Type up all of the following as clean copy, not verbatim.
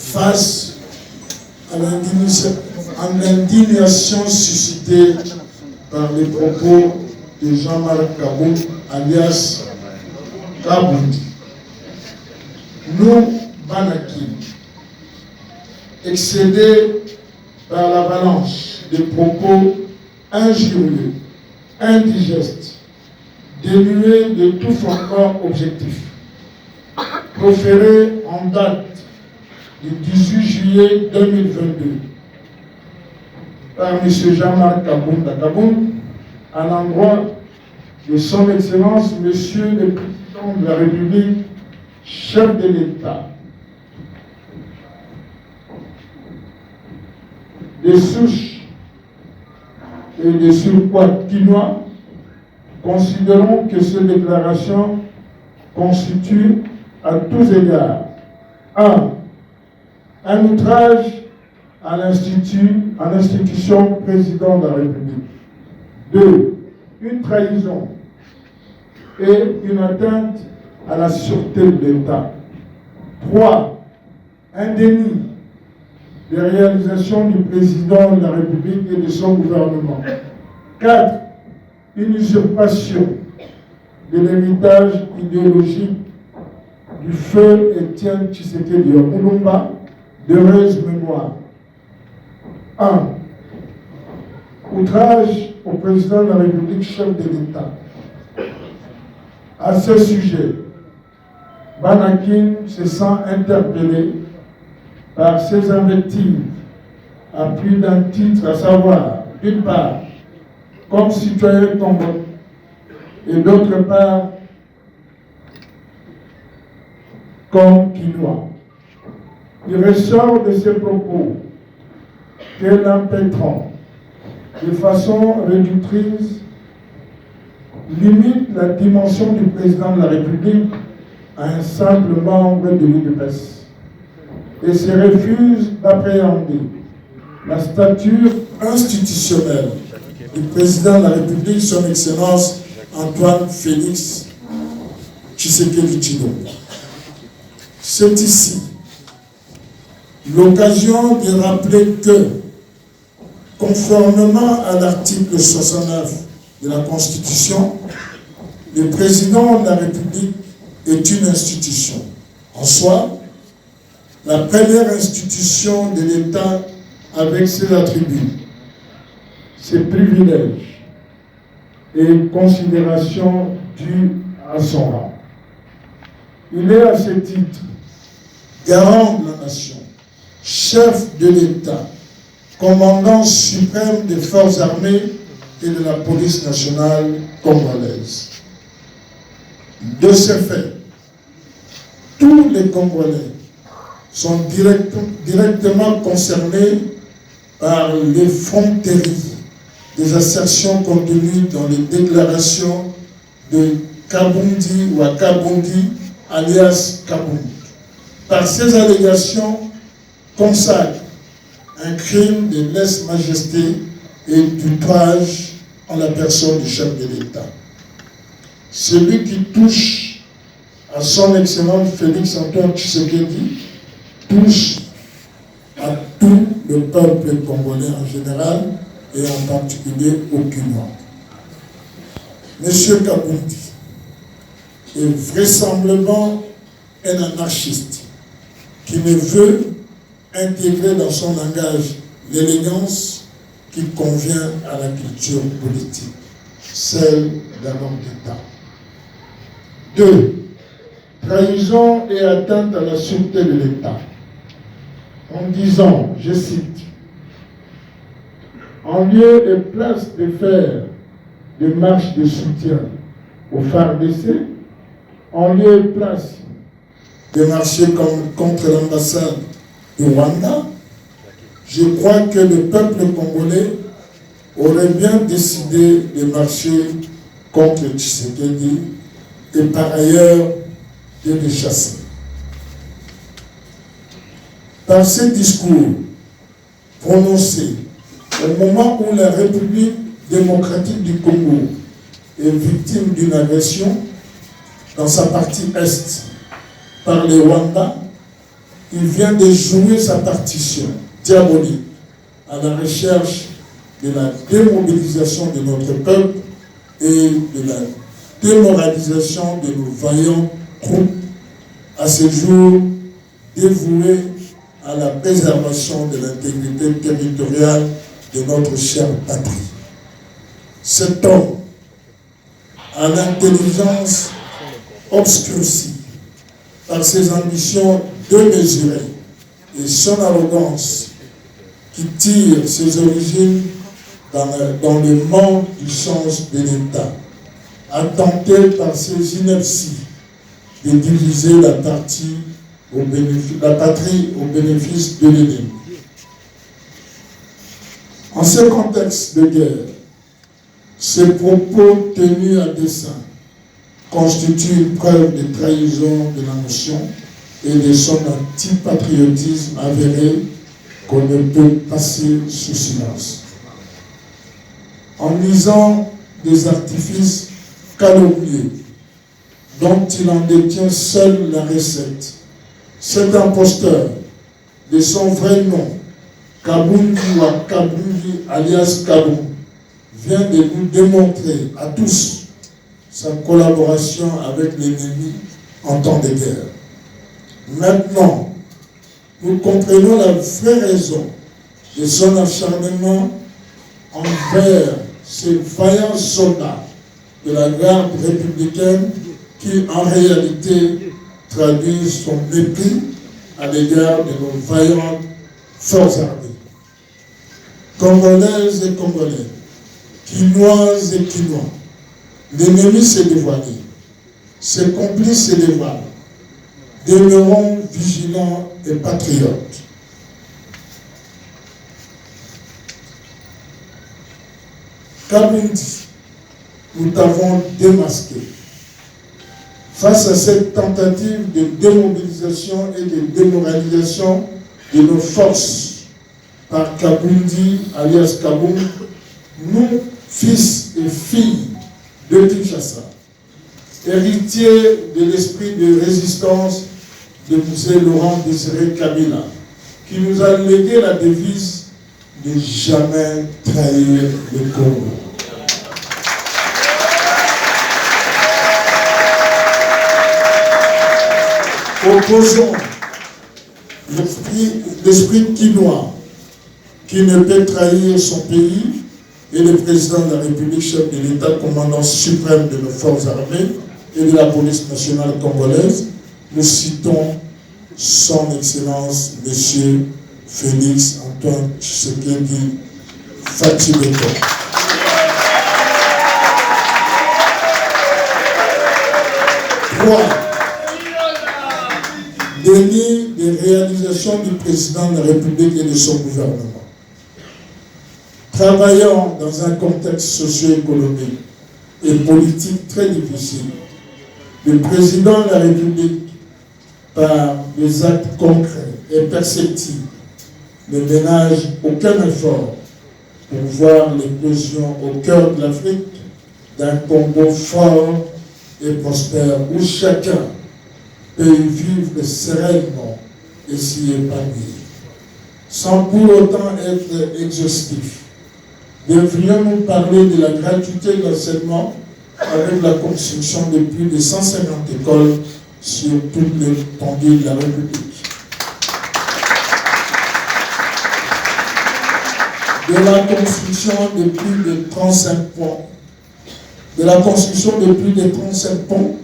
face à l'indignation suscitée par les propos de Jean-Marc Kabound, alias Kabundi. Nous, Banakim, excédés par l'avalanche de propos injurieux, indigestes, dénués de tout fondement objectif, proférés en date du 18 juillet 2022 par M. Jean-Marc Kabound à l'endroit de son Excellence, Monsieur le Président de la République, chef de l'État, des souches et des surpoids quinois, considérons que ces déclarations constituent à tous égards un outrage à l'institution président de la République. 2. Une trahison et une atteinte à la sûreté de l'État. 3. Un déni des réalisations du président de la République et de son gouvernement. 4. Une usurpation de l'héritage idéologique du feu Étienne Tshisekedi Mulumba, d'heureuse mémoire. 1. Outrage au président de la République, chef de l'État. À ce sujet, Banakim se sent interpellé par ces invectives à plus d'un titre, à savoir, d'une part, comme citoyen congolais, et d'autre part, comme quinois. Il ressort de ces propos que l'impétrant, de façon réductrice, limite la dimension du président de la République à un simple membre de l'UDPS et se refuse d'appréhender la stature institutionnelle du président de la République, son Excellence Antoine Félix Tshisekedi Tshilombo. C'est ici l'occasion de rappeler que, conformément à l'article 69 de la Constitution, le président de la République est une institution. En soi, la première institution de l'État avec ses attributs, ses privilèges et considérations dues à son rang. Il est à ce titre garant de la nation, chef de l'État, commandant suprême des forces armées et de la police nationale congolaise. De ce fait, tous les Congolais sont directement concernés par l'effronterie des assertions contenues dans les déclarations de Kabundi ou Kabundi, alias Kabound. Par ces allégations, consacrent un crime de lèse-majesté et d'outrage en la personne du chef de l'État. Celui qui touche à son Excellence Félix Antoine Tshisekedi touche à tout le peuple congolais en général et en particulier au Quinois. Monsieur Kabundi est vraisemblablement un anarchiste qui ne veut intégrer dans son langage l'élégance qui convient à la culture politique, celle d'un homme d'État. 2. Trahison et atteinte à la sûreté de l'État. En disant, je cite, « En lieu et place de faire des marches de soutien au FARDC, en lieu et place de marcher contre l'ambassade du Rwanda, je crois que le peuple congolais aurait bien décidé de marcher contre Tshisekedi et par ailleurs de le chasser. » Par ces discours prononcés au moment où la République démocratique du Congo est victime d'une agression dans sa partie est par les Rwandais, il vient de jouer sa partition diabolique à la recherche de la démobilisation de notre peuple et de la démoralisation de nos vaillants troupes à ce jour dévoués à la préservation de l'intégrité territoriale de notre chère patrie. Cet homme, à l'intelligence obscurcie par ses ambitions démesurées et son arrogance qui tire ses origines dans le manque du sens de l'État, a tenté par ses inepties de diviser la patrie au bénéfice de l'ennemi. En ce contexte de guerre, ces propos tenus à dessein constituent une preuve de trahison de la nation et de son antipatriotisme avéré qu'on ne peut passer sous silence. En lisant des artifices calomnieux dont il en détient seul la recette, cet imposteur, de son vrai nom, Kabundi ou Kabundi alias Kabou, vient de nous démontrer à tous sa collaboration avec l'ennemi en temps de guerre. Maintenant, nous comprenons la vraie raison de son acharnement envers ces vaillants soldats de la garde républicaine qui, en réalité, traduisent son mépris à l'égard de nos vaillantes forces armées. Congolaises et Congolais, Quinoises et Quinois, l'ennemi s'est dévoilé, ses complices se dévoilent. Demeurons vigilants et patriotes. Kabundi, nous t'avons démasqué. Face à cette tentative de démobilisation et de démoralisation de nos forces par Kabundi, alias Kabou, nous, fils et filles de Kinshasa, héritiers de l'esprit de résistance de M. Laurent Désiré Kabila, qui nous a légué la devise de jamais trahir le Congo. Opposons l'esprit quinois qui ne peut trahir son pays et le président de la République, chef de l'État, commandant suprême de nos forces armées et de la police nationale congolaise. Nous citons son Excellence, M. Félix Antoine Tshisekedi Fachi-Beko. Déni des réalisations du président de la République et de son gouvernement. Travaillant dans un contexte socio-économique et politique très difficile, le président de la République, par des actes concrets et perceptibles, ne ménage aucun effort pour voir l'éclosion au cœur de l'Afrique d'un Congo fort et prospère où chacun peut y vivre sereinement et s'y épanouir. Sans pour autant être exhaustif, devrions-nous parler de la gratuité de l'enseignement avec la construction de plus de 150 écoles sur toute l'étendue de la République. De la construction de plus de 35 ponts, de la construction de plus de 35 ponts,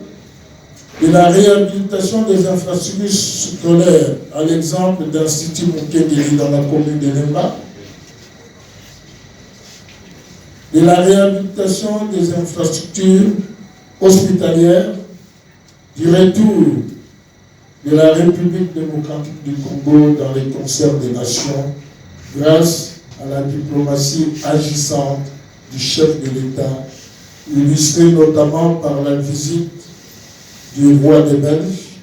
de la réhabilitation des infrastructures scolaires, à l'exemple d'Institut Moukengeli dans la commune de Lemba, de la réhabilitation des infrastructures hospitalières, du retour de la République démocratique du Congo dans les concerts des nations, grâce à la diplomatie agissante du chef de l'État, illustrée notamment par la visite du roi des Belges,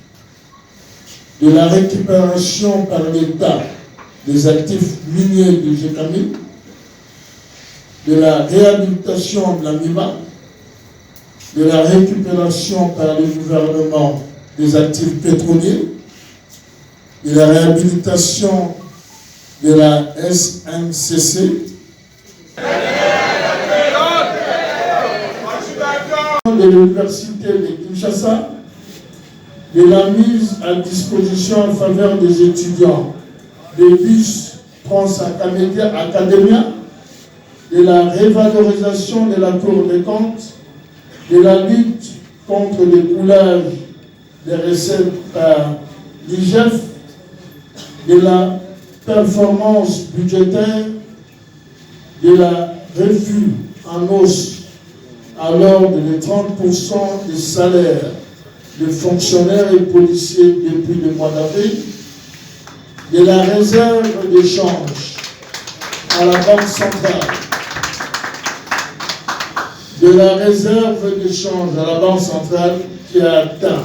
de la récupération par l'État des actifs miniers du Gécamine, de la réhabilitation de la MIMA, de la récupération par le gouvernement des actifs pétroliers, de la réhabilitation de la SNCC, de l'Université de Kinshasa, de la mise à disposition en faveur des étudiants des bus Trans-Academia, de la révalorisation de la Cour des comptes, de la lutte contre le coulage des recettes par l'IGF, de la performance budgétaire, de la refus en hausse à l'ordre de 30% des salaires de fonctionnaires et policiers depuis le mois d'avril, de la réserve d'échange à la Banque centrale, de la réserve d'échange à la Banque centrale qui a atteint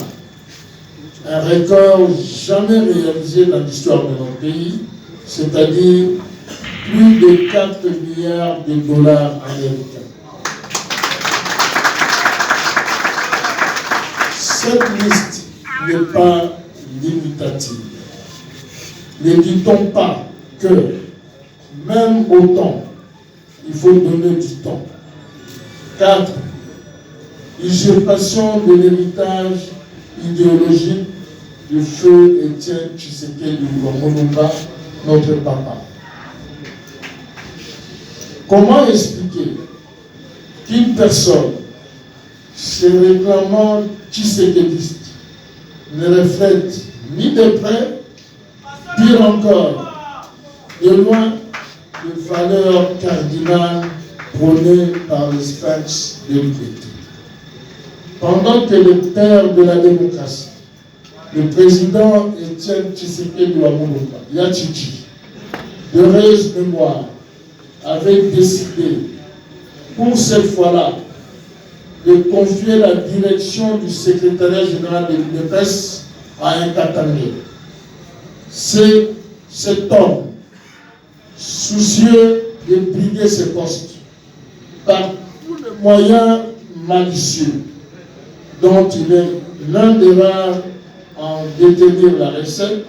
un record jamais réalisé dans l'histoire de notre pays, c'est-à-dire plus de 4 milliards de dollars américains. Cette liste n'est pas limitative. Ne dit-on pas que même au temps, il faut donner du temps. 4. Usurpation de l'héritage idéologique du feu Étienne Tshisekedi Lumumba, notre papa. Comment expliquer qu'une personne se réclamant tshisekidiste ne reflète ni de près, pire encore, de loin, les valeurs cardinales prônées par les Sphinx de l'Église? Pendant que le père de la démocratie, le président Étienne Tshisekedi Lumumba, Yatchiji, d'heureuse mémoire, avait décidé, pour cette fois-là, de confier la direction du secrétariat général de l'UDPS à un Katangais. C'est cet homme, soucieux de briguer ses postes par tous les moyens malicieux, dont il est l'un des rares à en détenir la recette,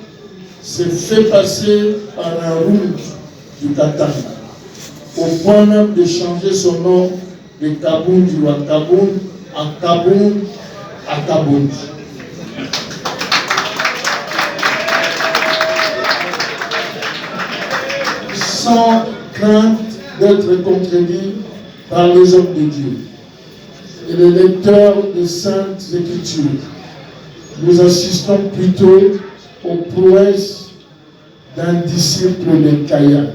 s'est fait passer par un route du Katanga, au point même de changer son nom de Kabound ou à Kabound en Kabound à Kabound. Sans crainte d'être contredit par les hommes de Dieu et les lecteurs des Saintes Écritures, nous assistons plutôt aux prouesses d'un disciple de Caïn.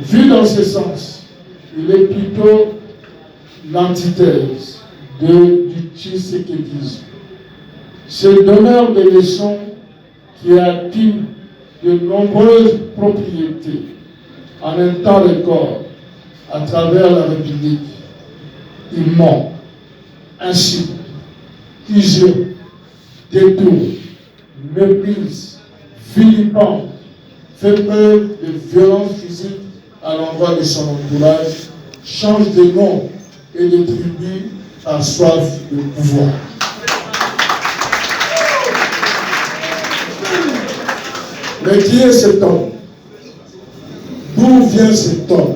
Vu dans ce sens, il est plutôt l'antithèse du tshisekidisme. Ce donneur de leçons qui a acquis de nombreuses propriétés en un temps record à travers la République, il ment, insulte, usure, détourne, méprise, vilipende, fait preuve de violence physique à l'endroit de son entourage, change de nom et de tribu par soif de pouvoir. Mais qui est cet homme? D'où vient cet homme?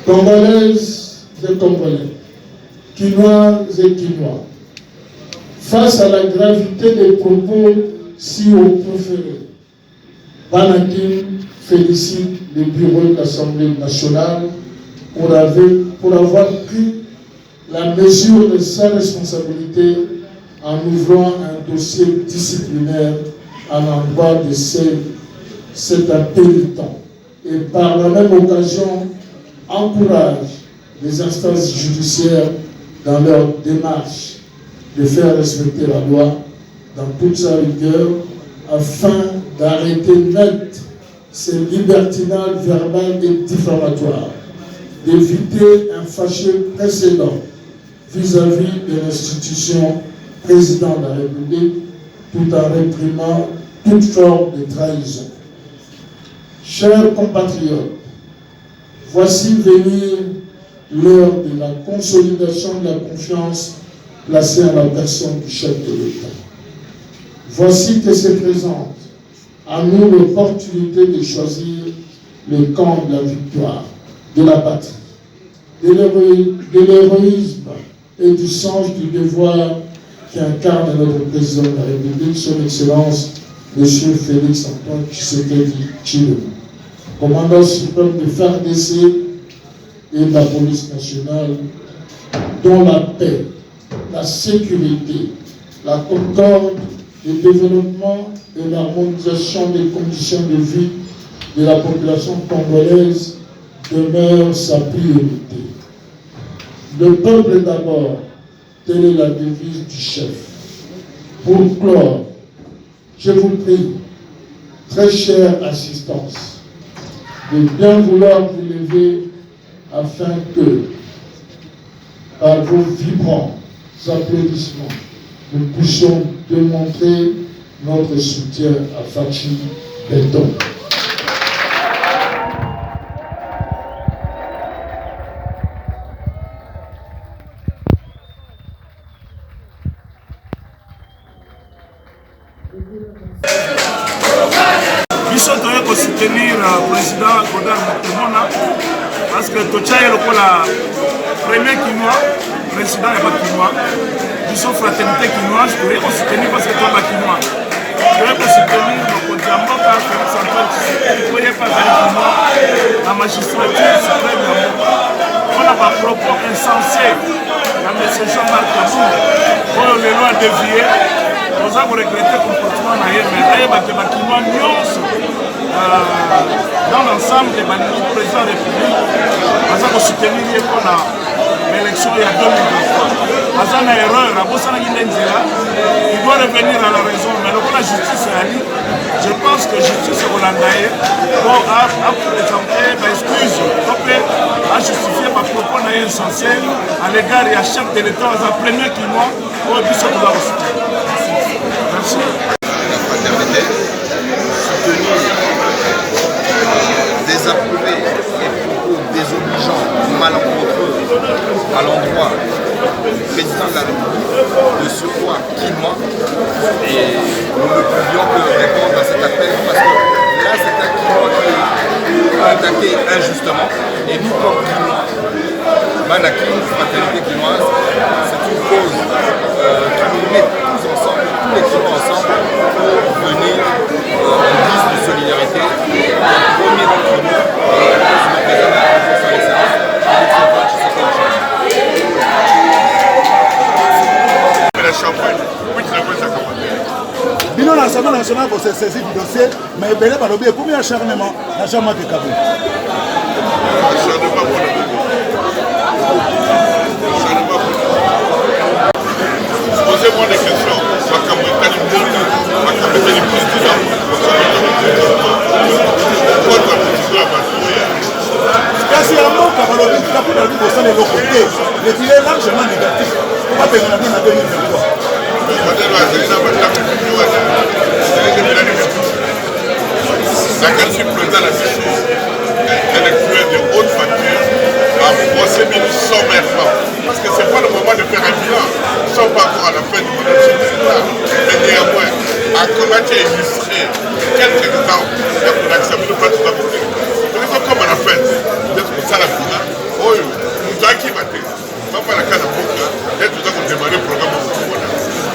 Congolaises et Congolais, Quinois et Quinois, face à la gravité des propos si haut proférés, Banakim félicite le bureau de l'Assemblée nationale pour avoir pris la mesure de sa responsabilité en ouvrant un dossier disciplinaire à l'endroit de cet impénitent et par la même occasion encourage les instances judiciaires dans leur démarche de faire respecter la loi dans toute sa rigueur afin d'arrêter net ces libertinades verbales et diffamatoires, d'éviter un fâcheux précédent vis-à-vis de l'institution président de la République, tout en réprimant toute forme de trahison. Chers compatriotes, voici venir l'heure de la consolidation de la confiance placée en la personne du chef de l'État. Voici que se présente à nous l'opportunité de choisir le camp de la victoire, de la patrie, de l'héroïsme et du sens du devoir qui incarne notre président de la République, son Excellence, M. Félix Antoine Tshisekedi Tshilombo, commandant suprême de FARDC et de la police nationale, dont la paix, la sécurité, la concorde, le développement et l'harmonisation des conditions de vie de la population congolaise demeure sa priorité. Le peuple d'abord, telle est la devise du chef. Pour clore, je vous prie, très chère assistance, de bien vouloir vous lever afin que, par vos vibrants applaudissements, nous puissions démontrer notre soutien à Fatou Benton. Biso toye ko soutenir président Godard Motemona parce que tochaye lokola premier Kinois, président et Bakinois, biso fraternité kinoise toye ko soutenir parce que toi Bakinois. Toye ko soutenir le Kodjamboka Félix Antoine Tshisekedi toye pas Kinois la magistrature suprême ya mboka. On a pas propos insensé dans M. Jean-Marc Kabou oyo lelo a dévié. Nous avons regretté le comportement de Bakinois dans l'ensemble des présidents de la République. Nous avons soutenu l'élection il y a 2023. Nous avons une erreur, il doit revenir à la raison. Mais la justice est allée. Je pense que la justice est hollandaise pour présenter des excuses, à justifier ma propos insensé à l'égard et à chef de l'État, à la première Kinois, pour que nous avons soutenu. Merci. La fraternité, soutenir, désapprouver les propos désobligeants, malencontreux à l'endroit du président de la République, de surcroît Kinois, et nous ne pouvions que répondre à cet appel parce que là c'est un Kinois qui est attaqué injustement et nous comme Kinois, Manakin, fraternité kinoise, c'est une cause qui nous met tous ensemble, tous les Kinois ensemble, pour venir en guise de solidarité. Le premier d'entre nous, c'est le président de la République, son Excellence, Félix Antoine Tshisekedi Tshilombo. La champagne, oui, tu n'as pas ça commenter. Bino l'Assemblée nationale pour se saisir du dossier, mais Belé Balobi est pour un acharnement dans Jean-Marc Kabou. Acharnement pour le posez-moi des questions. Kasi ya mboka balobi kapo na lubo sana le côté. Le bilan est largement négatif. On va payer en 2023. La qualité président de la session intellectuelle de haute facture a procès sommairement. Parce que ce n'est pas le moment de faire un bilan. Nous ne sommes pas encore à la fin du mandat de l'État. Mais néanmoins, à combattre et illustrer quelques exemples pour accepter le pas tout à